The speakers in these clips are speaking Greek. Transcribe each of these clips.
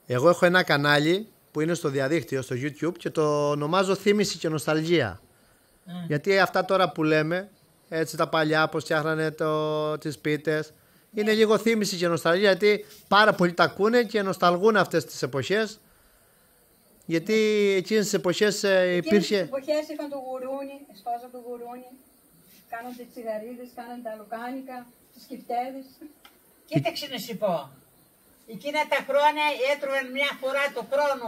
Εγώ έχω ένα κανάλι που είναι στο διαδίκτυο, στο YouTube και το ονομάζω Θύμηση και Νοσταλγία. Γιατί αυτά τώρα που λέμε, έτσι τα παλιά που φτιάχνανε τις πίτες, είναι λίγο θύμηση και νοσταλγία, γιατί πάρα πολλοί τα ακούνε και νοσταλγούν αυτές τις εποχές. Γιατί εκείνες τις εποχές υπήρχε... Εκείνες τις εποχές είχαν το γουρούνι, εσπάζαν το γουρούνι, κάναν τις τσιγαρίδες, κάναν τα λουκάνικα, τις σκυφτέδες. Κοίταξε να σου πω. Εκείνα τα χρόνια έτρωγαν μια φορά το χρόνο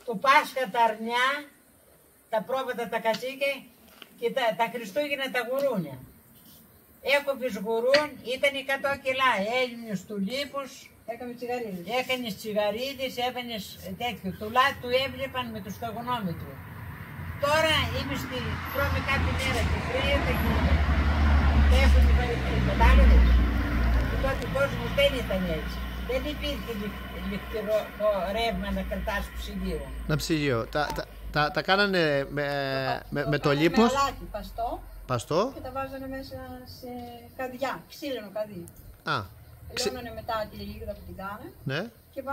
το Πάσχα τα αρνιά, τα πρόβατα τα κατσίκια και τα Χριστούγεννα τα γουρούνια. Έκοβες γουρούν, ήταν 100 κιλά, έγινες του λίπους, έκανες τσιγαρίδες, έκανες τέτοιο. Του λάτου έβλεπαν με το σταγονόμετρο. Τώρα είμαι στη τρώμε κάθε μέρα και κρύεται και έχουν βαρεθεί, κατάλαβες. Και τότε ο κόσμος δεν ήταν έτσι. Δεν υπήρχε λιχτηρό ρεύμα να κρατάς ψυγείο. Να ψυγείο. Τα κάνανε με το λίπος. Με αλάτι, παστό. Και τα βάζανε μέσα σε καδιά, ξύλινο καδί. Λιώνανε μετά τη λίγδα που την κάνανε. Ναι. Και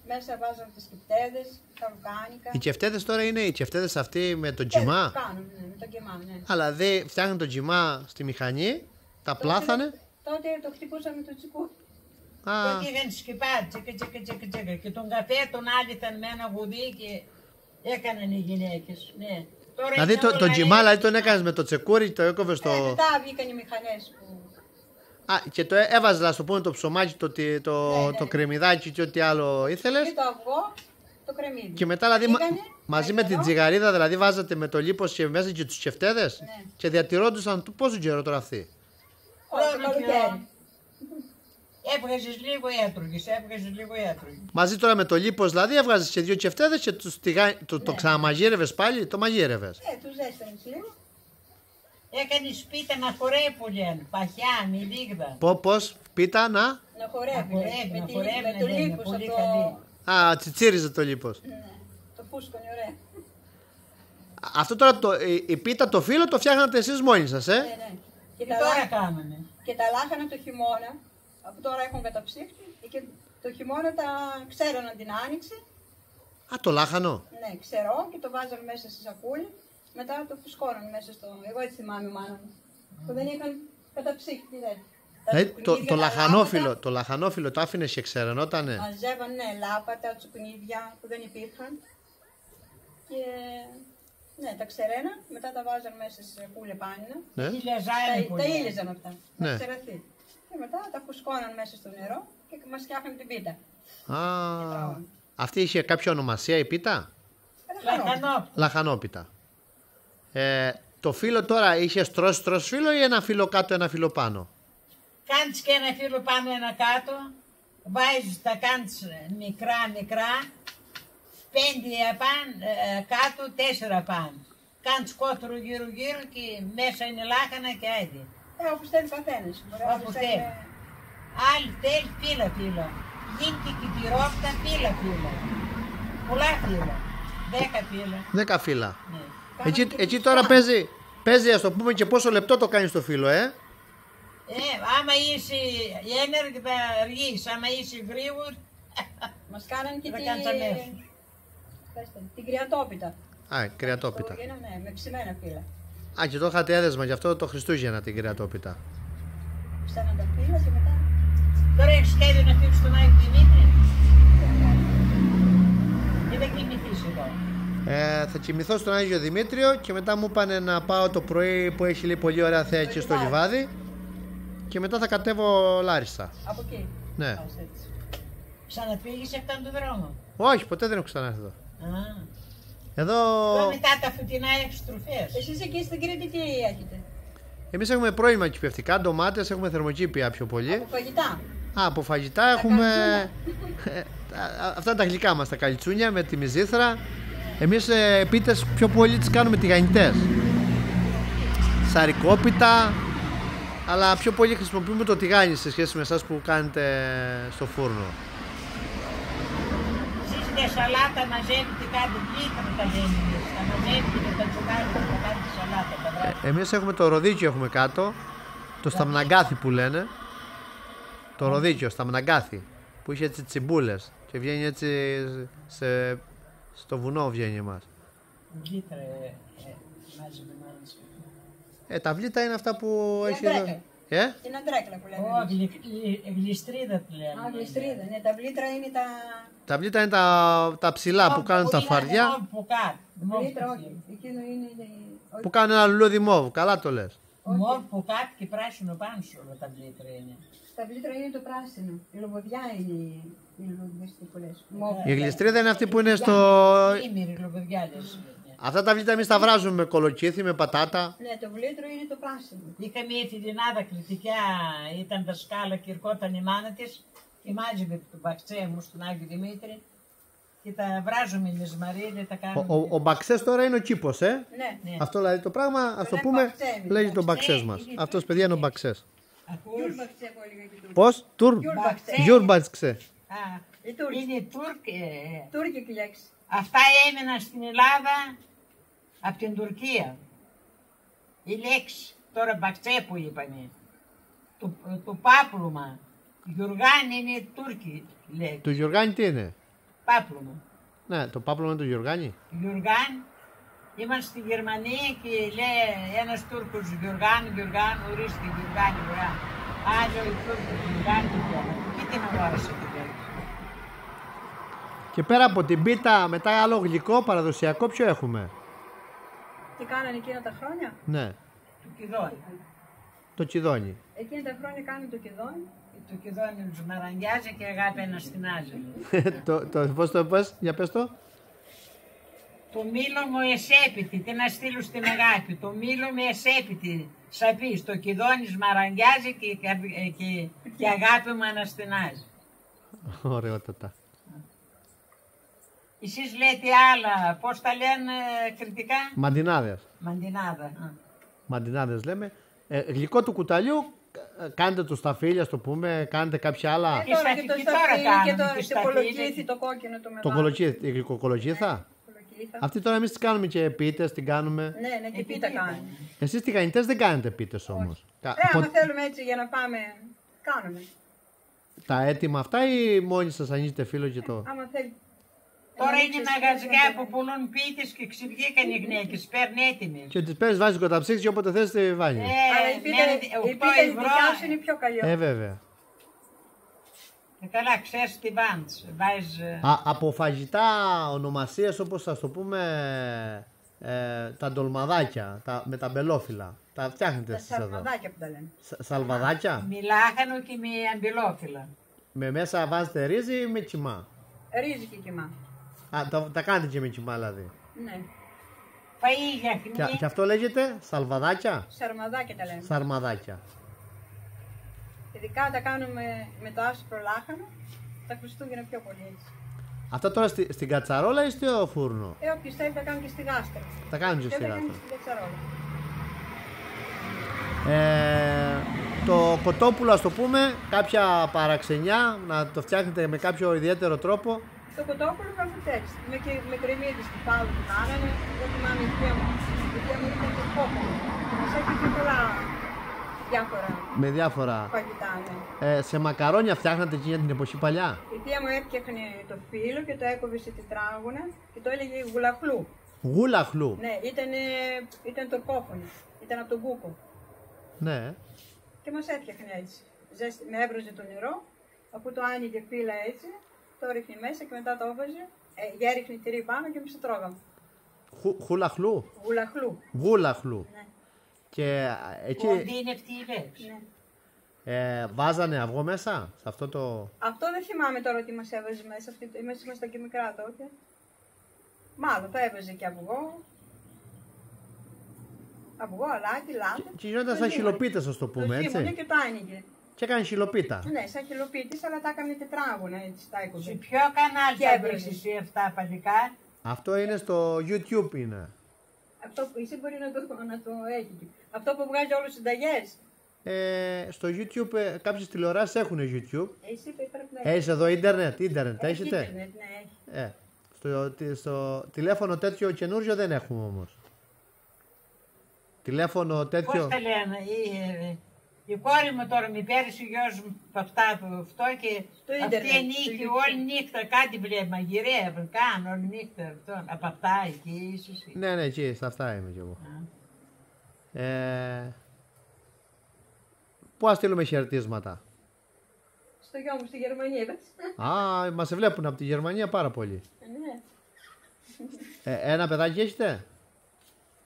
μέσα βάζανε τις κεφτέδες, τα λουκάνικα. Οι κεφτέδες τώρα είναι οι κεφτέδες αυτοί με το τζιμά. Κάνουν, ναι, με το τζιμά, ναι. Αλλά δεν φτιάχνουν το τζιμά στη μηχανή, τα πλάθανε. Τότε το χτυπούσαν με το τσικούρι. Τότε είχαν σκυπά, τσικα. Και τον καφέ τον άλυταν με ένα γουδί και έκαναν οι γυναίκες. Ναι. Δηλαδή το τζιμά δηλαδή τον έκανες με το τσεκούρι, το έκοβες στο... Μετά βγήκαν οι μηχανές που... Και το έβαζες, να σου πούμε, το ψωμάκι, το κρεμμυδάκι και ό,τι άλλο ήθελες. Και το αυγό, το κρεμμύδι. Και μετά δηλαδή μαζί με την τσιγαρίδα δηλαδή βάζατε με το λίπος και μέσα και τους κεφτέδες. Ναι. Και διατηρόντουσαν πόσο καιρό τώρα αυτοί. Όλο καλοκαίρι. Έβγαζες λίγο έτρωγες, Μαζί τώρα με το λίπος δηλαδή έβγαζες και δύο κεφτέδες και το ξαναμαγείρευες πάλι, το μαγείρευες. Τους ζέστανες λίγο. Έκανες πίτα να χορεύει που λένε, παχιά, με λίγδα. Πώς, πίτα να χορεύει, με το λίπος αυτό. Τσιτσίριζε το λίπος. Ναι, το φούσκωνε ωραία. Αυτό τώρα η πίτα, το φύλλο το φτιάχνατε εσείς μόνοι σας, Ναι. Και τώρα κάνανε. Και τα λάχανα το χειμώνα, που τώρα έχουν καταψύχτη, και το χειμώνα τα ξέρωναν την άνοιξη. Το λάχανο. Ναι, ξερό και το βάζαν μέσα στη σακούλη. Μετά το φουσκώναν μέσα στο... Εγώ έτσι θυμάμαι η μάνα μου. Που δεν είχαν καταψύχτη, Το λαχανόφυλλο το άφηνες και ξερενότανε. Μαζεύαν, ναι, λάπατα, τσουκνίδια που δεν υπήρχαν. Και... ναι, τα ξεραίναν, μετά τα βάζαν μέσα σε σακούλια πάνινα. Ναι. Τα ήλιζαν αυτά, ναι. να ξεραθεί. Και μετά τα φουσκώναν μέσα στο νερό και μας φτιάχναν την πίτα. Αυτή είχε κάποια ονομασία η πίτα? Λαχανόπιτα. Το φύλλο τώρα είχε τρώσει φύλλο ή ένα φύλλο κάτω, ένα φύλλο πάνω? Κάνεις και ένα φύλλο πάνω, ένα κάτω. Βάζεις, τα κάνεις μικρά. 5 απάνω, κάτω, 4 πάνω. Κάνεις κότρο γύρω και μέσα είναι λάχανα και έτσι. Όπως θέλει καθένας. Όπως θέλει. Άλλοι θέλει φύλλα. Γίνεται και πυρόπτα φύλλα. Πολλά φύλλα. 10 φύλλα. 10 φύλλα. Ναι. Εκεί τώρα παίζει, ας το πούμε, και πόσο λεπτό το κάνεις το φύλλο, άμα είσαι ένεργη θα αργείς, άμα είσαι γρήγορη. Μας κάνανε και την κρεατόπιτα. Κρεατόπιτα. Ναι, με ψημένα φύλλα. Και το είχατε έδεσμα γι' αυτό το Χριστούγεννα την κρεατόπιτα. Ψάναν τα φύλλα και μετά... Τώρα έχεις σχέδιο να φύγεις στον Άγιο Δημήτρη? Ή θα κοιμηθείς εδώ? Θα κοιμηθώ στον Άγιο Δημήτριο και μετά μου είπανε να πάω το πρωί που έχει πολύ ωραία θέα εκεί στο λιβάδι και μετά θα κατέβω Λάρισσα. Από εκεί? Ναι. Ξαναφύγεις αυτόν τον δρόμο? Όχι, ποτέ δεν έχω ξανάρθει εδώ. Εδώ μετά τα φωτεινά έχεις τροφές. Εσείς εκεί στην Κρήτη τι έχετε? Εμείς έχουμε πρώιμα κυπευτικά, ντομάτες, έχουμε θερμοκήπια πιο πολύ. Από φαγητά? Από φαγητά έχουμε... αυτά είναι τα γλυκά μας, τα καλιτσούνια με τη μυζήθρα. Εμείς πίτες πιο πολύ τις κάνουμε τηγανιτές. Σαρικόπιτα, αλλά πιο πολύ χρησιμοποιούμε το τηγάνι σε σχέση με εσάς που κάνετε στο φούρνο. Εσείς για σαλάτα μαζεύετε κάτι πλήκτρα τα γέννητες, τα μαζεύετε και τα τσουκάρετε και κάνετε σαλάτα. Εμείς έχουμε το ροδίκιο έχουμε κάτω, το σταμναγκάθι που λένε. Το ροδίκιο, σταμναγκάθι, που είχε έτσι τσιμπούλες και βγαίνει έτσι στο βουνό βγαίνει εμάς. Βλήτρα μάζει με μάλιστα. Τα βλήτα είναι αυτά που Η έχει αντρέκλα. εδώ. Είναι αντρέκλα που λέμε. Όχι, γλιστρίδα τη λένε. Α, γλιστρίδα. Ναι, τα βλήτρα είναι τα. Τα βλήτα είναι τα ψηλά που κάνουν τα φαρδιά, Βλήτρα, όχι. Εκείνο είναι. που κάνουν ένα λουλούδι μόβ. Καλά το λες. Μόρ που κάτω και πράσινο πάνω σου όλα τα βλήτρα είναι. Τα βλήτρα είναι το πράσινο. Η λογοδιά είναι οι λουλούδες που λες. Η γλιστρίδα είναι αυτή που είναι στο... Ήμυρη λογοδιά λες. Αυτά τα βλήτα εμείς τα βράζουμε με κολοκύθι, με πατάτα. Ναι, το βλήτρο είναι το πράσινο. Είχα μια φιλινάδα κριτικά, ήταν δασκάλα και ερχόταν η μάνα της και μάζευε το μπαξέ μου στον Άγιο Δημήτρη και τα βράζουμε με σμαρίλια, τα κάνουμε. Ο μπαξές τώρα είναι ο κήπος, Ναι. Ναι. Αυτό δηλαδή το πράγμα, ας το είναι πούμε, μπαξέ, λέγει τον μπαξέ, μπαξές μας. είναι Αυτός παιδιά είναι ο μπαξές. Ακούς? Γιούρμπαξε που έλεγα και τούρκ. Πώς? Γιουρμπαξέ. Γιουρμπαξέ. Οι Τούρκοι. Είναι Τούρκ. Τούρκικη λέξη. Αυτά έμειναν στην Ελλάδα από την Τουρκία. Η λέξη, τώρα μπαξέ που είπανε, το πάπλουμα, Γιουργάν είναι Τούρκη λέξη. Του Γιουργάνη τι είναι? Πάπλουμα. Ναι, το πάπλωμα είναι του Γιουργάνη. Γιουργάν, είμαστε στη Γερμανία και λέει ένας Τούρκος Γιουργάν, ορίστε Γιουργάν. Άλλο οι Τούρκοι Γιουργάν, και την αγόρασε την λέξη. Και πέρα από την πίτα, μετά άλλο γλυκό παραδοσιακό, ποιο έχουμε? Τι κάνανε εκείνα τα χρόνια. Ναι, Του κηδόνι. το τσιδόνι. Εκείνα τα χρόνια κάνουν το κηδόνι. Το κηδόνι τους μαραγγιάζει και αγάπη αναστηνάζει. Πώς το πες, για πες το. Το μήλο μου εσέπιτη, τι να στείλω στην αγάπη. Το μήλο μου εσέπιτη, σαπί, το κηδόνι μαραγγιάζει και αγάπη μου αναστηνάζει. Ωραιότατα. Εσείς λέτε άλλα, πώς τα λένε κριτικά. Μαντινάδες. Μαντινάδα. Μαντινάδες λέμε. Γλυκό του κουταλιού, κάντε το σταφύλια, το πούμε, κάνετε κάποια άλλα. Και Τώρα στα- και το και τώρα σταφύλι κάνουμε και και το στα κολοκύθι, φύλλα. το κόκκινο, το Το μεγάλο. κολοκύθι, η γλυκοκολοκύθα. Κολοκύθα. Αυτή τώρα εμείς τις κάνουμε και πίτες, την κάνουμε. Ναι, ναι, και πίτα κάνουν. Εσείς τηγανιτές δεν κάνετε πίτες όμως. Άμα θέλουμε έτσι για να πάμε, κάνουμε. Τα έτοιμα αυτά ή μόνοι σας ανοίγετε φίλο και το... Άμα θέλει. Τώρα να είναι ανοίξεις μαγαζιά φίλο, που πουλούν πίτες και ξεβγήκαν οι γυναίκες, παίρνουν έτοιμες. Και τις παίρνεις, βάζεις κοταψίξι και όποτε θες τη βάζεις. Αλλά η πίτα, η πίτα η δικιά σου είναι πιο καλή. Βέβαια. Καλά, ξέρεις τι βάντς, βάζεις... Από φαγητά ονομασίες όπως ας το πούμε τα ντολμαδάκια, με τα μπελόφυλλα. Τα φτιάχνετε Τα εσείς εδώ. σαρμαδάκια που τα λένε. Σαλβαδάκια. Μιλάχανο και με αμπελόφυλλα. Με μέσα βάζετε ρύζι ή με κιμά. Ρύζι και κιμά. Τα κάνετε και με κιμά δηλαδή. Ναι. Φαΐ για Και αυτό λέγεται σαλβαδάκια. Σαρμαδάκια τα λένε. Σαρμαδάκια. Ειδικά τα κάνουμε με το άσπρο λάχανο. Τα Χριστούγεννα πιο πολύ έτσι. Αυτά τώρα στην κατσαρόλα ή στο φούρνο. Όποιος θέλει τα κάνουν και στη γάστρα. Τα κάνουν και Και στη τα κάνουν γάτα. και στην κατσαρόλα. Το κοτόπουλο ας το πούμε, κάποια παραξενιά, να το φτιάχνετε με κάποιο ιδιαίτερο τρόπο. Το κοτόπουλο κάνουμε έτσι. Με κρεμμύδι στην πάλου που κάνανε. Δεν θυμάμαι η θεία μου. Η θεία μου ήταν και κόπο. Μας έχει και πολλά διάφορα Με διάφορα. φαγητά. Ναι. Σε μακαρόνια φτιάχνατε εκείνη την εποχή παλιά. Η θεία μου έφτιαχνε το φύλλο και το έκοβε σε τετράγωνα και το έλεγε γουλαχλού. Γούλαχλου. Ναι, ήταν τουρκόφωνο. Ήταν από τον Κούκο. Ναι. Και μας έφτιαχνε έτσι. Με έβραζε το νερό, αφού το άνοιγε φύλλα έτσι, το ρίχνει μέσα και μετά το έβαζε, έριχνε τυρί πάνω και εμείς το τρώγαμε. Χουλαχλού. Γουλαχλού. Γούλαχλου. Ναι. Και εκεί Πόντι είναι αυτή η λέξη. Ναι. βάζανε αυγό μέσα, σε αυτό το... Αυτό δεν θυμάμαι τώρα τι μας έβαζε μέσα, εμείς ήμασταν και μικρά τότε. Μάλλον θα έβαζε και αυγό. Αυγό, αλάτι, λάδι. Και γινόταν σαν χιλοπίτες, ας το πούμε, Το ζύμωνε έτσι. και το άνοιγε. Και έκανε χιλοπίτα. Ναι, σαν χιλοπίτης, αλλά τα έκανε τετράγωνα έτσι, τα Σε έκοβε. ποιο κανάλι Και θα έβραζε. δεις εσύ αυτά παλικά. Αυτό είναι στο YouTube είναι. Αυτό που εσύ μπορεί να το έχει. Αυτό που βγάζει όλους τους συνταγές. Στο YouTube, κάποιες τηλεοράσεις έχουν YouTube. Εσύ πρέπει να έχεις. Έχεις εδώ ίντερνετ, Έχει έχετε. ίντερνετ, ναι, έχει. Στο τηλέφωνο τέτοιο καινούριο δεν έχουμε όμως. Τηλέφωνο τέτοιο. Πώς τα λένε, Η κόρη μου τώρα με πέρασε ο γιος μου από αυτά αυτό και αυτή νύχτη, όλη νύχτα κάτι βλέπει, μαγειρεύουν, κάνουν όλη νύχτα αυτό, από αυτά εκεί ίσως. Ναι, ναι, εκεί, στα αυτά είμαι κι εγώ. Πού ας στείλουμε χαιρετίσματα? Στο γιο μου στη Γερμανία, είδες. Α, μας βλέπουν από τη Γερμανία πάρα πολύ. Ναι. Ένα παιδάκι έχετε?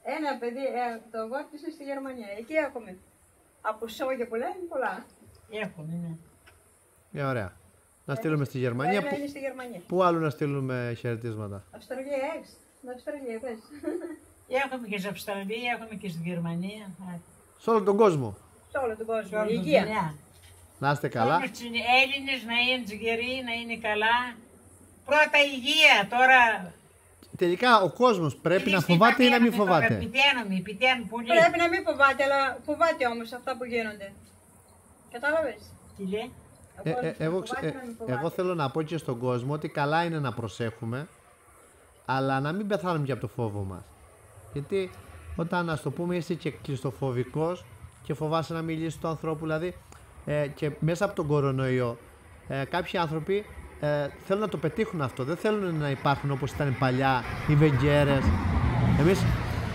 Ένα παιδί, το αγόρι της είναι στη Γερμανία. Εκεί έχουμε. Από σόγια που λένε πολλά. Έχουμε, ναι. Ωραία. Να στείλουμε στη Γερμανία. Ένα είναι στη Γερμανία. Πού άλλο να στείλουμε χαιρετίσματα? Αυστραλία έχεις. Στην Αυστραλία, πες. Έχουμε και στην Αυστραλία, έχουμε και στη Γερμανία. Σε όλο τον κόσμο. Σε όλο τον κόσμο. όλη την Υγεία. δουλειά. Να είστε καλά. Όλους τους Έλληνες να είναι γεροί, να είναι καλά. Πρώτα υγεία, τώρα... Τελικά ο κόσμος πρέπει να φοβάται ή να μην φοβάται? Πιταίνουμε πολύ. Πρέπει να μην φοβάται, αλλά φοβάται όμως αυτά που γίνονται. Κατάλαβες. Τι λέει? Εγώ θέλω να πω και στον κόσμο ότι καλά είναι να προσέχουμε, αλλά να μην πεθάνουμε και από το φόβο μας. Γιατί όταν, ας το πούμε, είσαι και κλειστοφοβικός και φοβάσαι να μιλήσεις του ανθρώπου, δηλαδή και μέσα από τον κορονοϊό κάποιοι άνθρωποι θέλουν να το πετύχουν αυτό, δεν θέλουν να υπάρχουν όπως ήταν παλιά οι βεγγέρες. Εμείς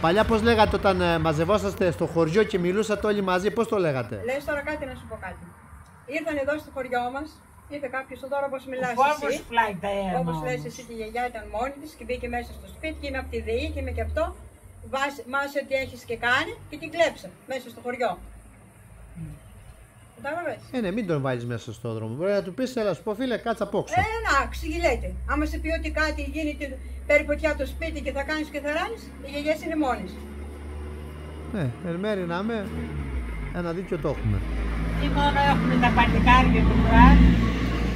παλιά πώς λέγατε όταν μαζευόσαστε στο χωριό και μιλούσατε όλοι μαζί, πώς το λέγατε? Λες τώρα κάτι να σου πω κάτι. Ήρθαν εδώ στο χωριό μας, ήρθε κάποιος τώρα όπως μιλάς εσύ. Όπως λες εσύ, τη γιαγιά ήταν μόνη της και μπήκε μέσα στο σπίτι και είμαι από τη ΔΕΗ και είμαι και αυτό. Μάσε ότι έχεις και κάνει και την κλέψα μέσα στο χωριό. Κατάλαβες. Ναι, μην τον βάλεις μέσα στο δρόμο. Μπορεί να του πεις, έλα σου πω φίλε, κάτσα απόξω. Να, ξυγιλέται. Άμα σε πει ότι κάτι γίνει, παίρνει φωτιά το σπίτι και θα κάνεις και θα ράνεις, οι γιαγιές είναι μόνες. Ναι, εν μέρει να είμαι, ένα δίκιο το έχουμε. Ή μόνο έχουμε τα παλικάρια του βράδυ,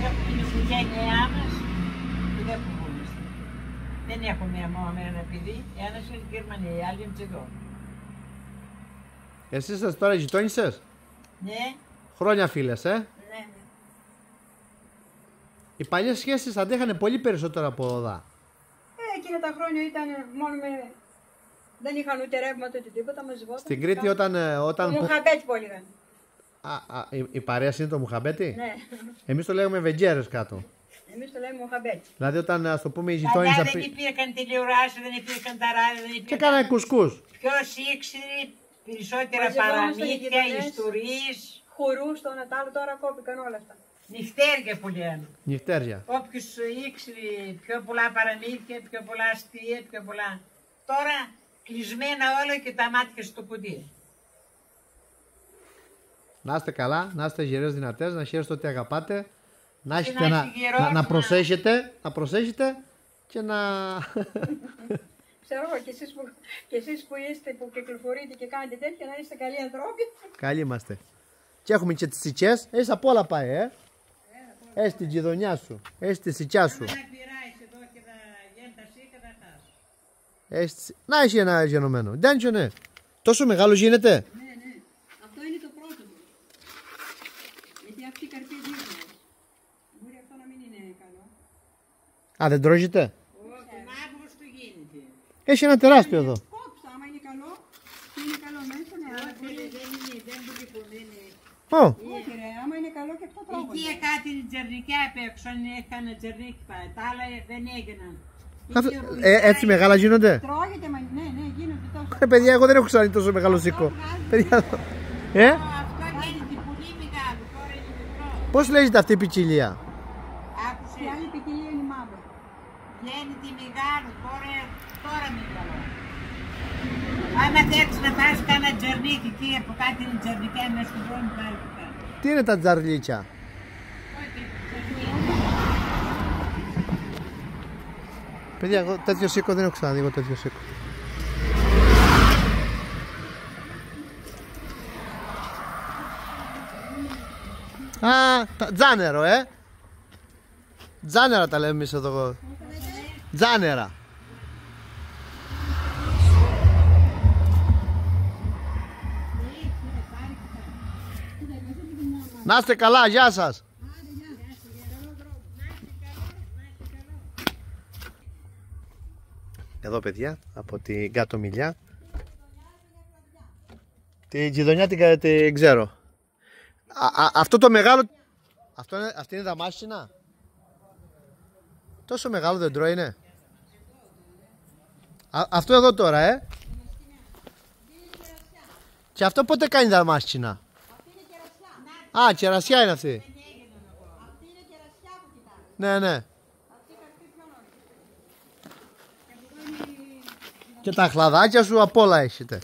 έχουμε την οικογένειά μας και δεν φοβούμαστε. Δεν έχουμε μόνο ένα παιδί, ένας είναι στη Γερμανία, οι άλλοι είναι εδώ. Εσείς είστε τώρα γειτόνισσες? Ναι. Χρόνια φίλες, Ναι. Οι παλιές σχέσεις αντέχανε πολύ περισσότερο από εδώ. Εκείνα τα χρόνια ήταν μόνο με... Δεν είχαν ούτε ρεύματα ούτε τίποτα, μαζευόταν. Στην Κρήτη όταν... Το Μουχαμπέτι πολύ είχαν. Η παρέα είναι το Μουχαμπέτι? Ναι. Εμείς το λέγαμε βεγγέρες κάτω. Εμείς το λέμε Μουχαμπέτι. Δηλαδή όταν, ας το πούμε, οι γειτόνισσες... Παλιά δεν υπήρχαν τηλεοράσεις, δεν υπήρχαν τα ράδια, δεν υπήρχαν... Και κάνανε κουσκούς. Ποιος ήξερε περισσότερα παραμύθια, ιστορίες... Χορούς, το Νατάλο, τώρα κόπηκαν όλα αυτά. Νυχτέρια που λένε. Νυχτέρια. Όποιος ήξερε πιο πολλά παραμύθια, πιο πολλά αστεία, πιο πολλά... Τώρα κλεισμένα όλα και τα μάτια στο κουτί. Να είστε καλά, να είστε γερές δυνατές, να χαίρεστε ότι αγαπάτε, να έχετε να προσέχετε και να... Ξέρω εγώ, και εσείς που είστε, που κυκλοφορείτε και κάνετε τέτοια, να είστε καλοί ανθρώποι. Καλοί είμαστε. Και έχουμε και τις σιτσιές, έχεις από όλα πάει, έχεις την γειτονιά σου, έχεις τη σιτσιά σου. Να έχει ένα γενομένο. Ντάντσιο, ναι. Τόσο μεγάλο γίνεται? Ναι. Αυτό είναι το πρώτο μου. Γιατί αυτή η καρπή δείχνει. Μπορεί αυτό να μην είναι καλό. Α, δεν τρώγεται? Τον Αύγουστο του γίνεται. Έχει ένα τεράστιο εδώ. Κόψα, άμα είναι καλό. Είναι καλό μέσα, ναι. Δεν μπορεί που είναι. Όχι ρε, άμα είναι καλό και αυτό τρώγονται. Εκεί κάτι τζερνικιά απ' έξω, αν έκανε τζερνίκι πάει. Τα άλλα δεν έγιναν. Έτσι μεγάλα γίνονται? Τρώγεται, ναι, γίνονται τόσο. Παιδιά, εγώ δεν έχω ξαναδεί τόσο μεγάλο σίκο. Παιδιά, Αυτό γίνεται πολύ μεγάλο, τώρα είναι μικρό. πώς λέγεται αυτή η ποικιλία? Άκουσε. Η άλλη ποικιλία είναι μαύρο. Γίνεται μεγάλο, τώρα μεγάλο. Άμα θέλεις να φας κάνα τζερνίκι εκεί από κάτι είναι τζερνικιά μέσα στον δρόμο πάλι. Τι είναι τα τζαρλίτσια? Παιδιά, εγώ τέτοιο σίκο δεν έχω ξαναδεί, εγώ τέτοιο σίκο. Τζάνερο, Τζάνερα τα λέμε εμείς εδώ. Τζάνερα. Να είστε καλά, γεια σας. Εδώ παιδιά, από την κάτω Μιλιά. Την γειτονιά την ξέρω. Αυτό το μεγάλο... Αυτή είναι δαμάσινα. Τόσο μεγάλο δέντρο είναι. Αυτό εδώ τώρα, Και αυτό πότε κάνει δαμάσινα? Α, κερασιά είναι αυτή. Ναι, ναι. Και τα χλαδάκια σου απ' όλα έχετε.